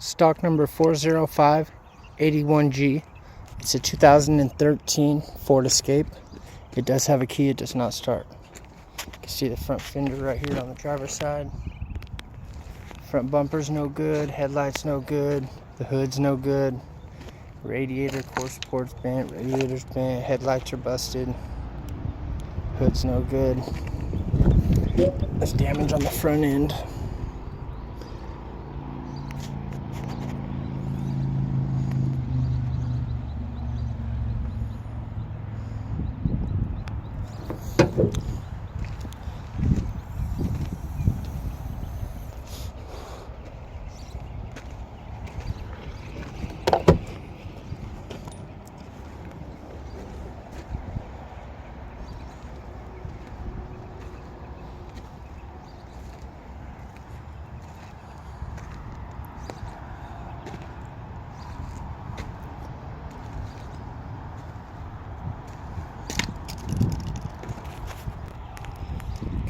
Stock number 40581G. It's a 2013 Ford Escape. It does have a key, it does not start. You can see the front fender right here on the driver's side. Front bumper's no good, headlights no good, the hood's no good. Radiator core support's bent, radiator's bent, headlights are busted. Hood's no good. There's damage on the front end.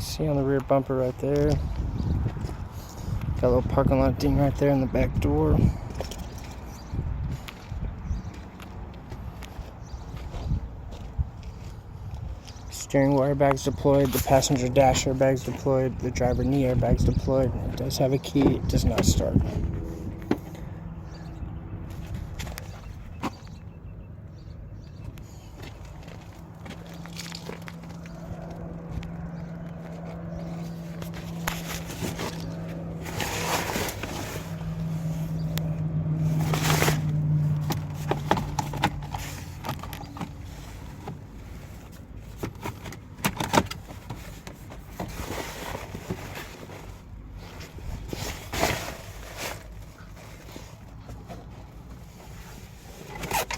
See on the rear bumper right there. Got a little parking lot ding right there in the back door. Steering wheel airbags deployed, the passenger dash airbags deployed, the driver knee airbags deployed. It does have a key, it does not start.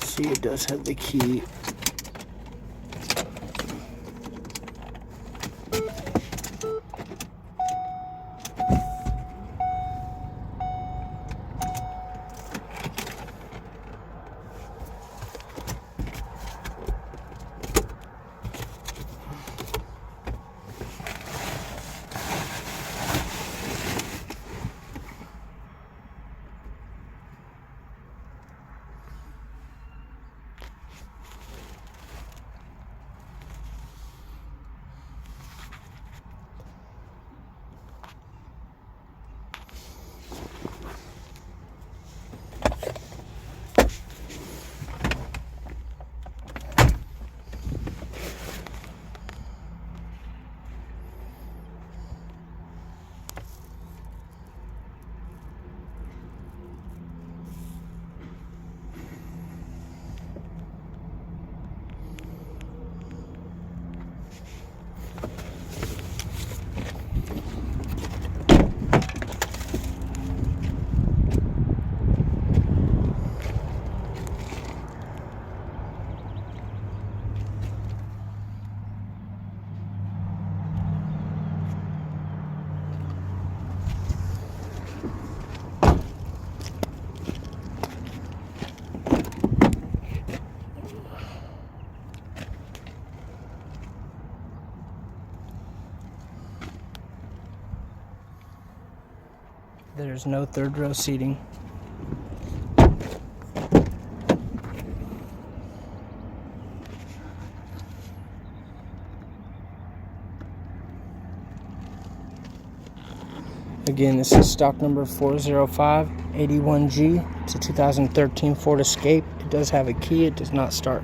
See, it does have the key. There's no third row seating. Again, this is stock number 40581G. It's a 2013 Ford Escape. It does have a key, it does not start.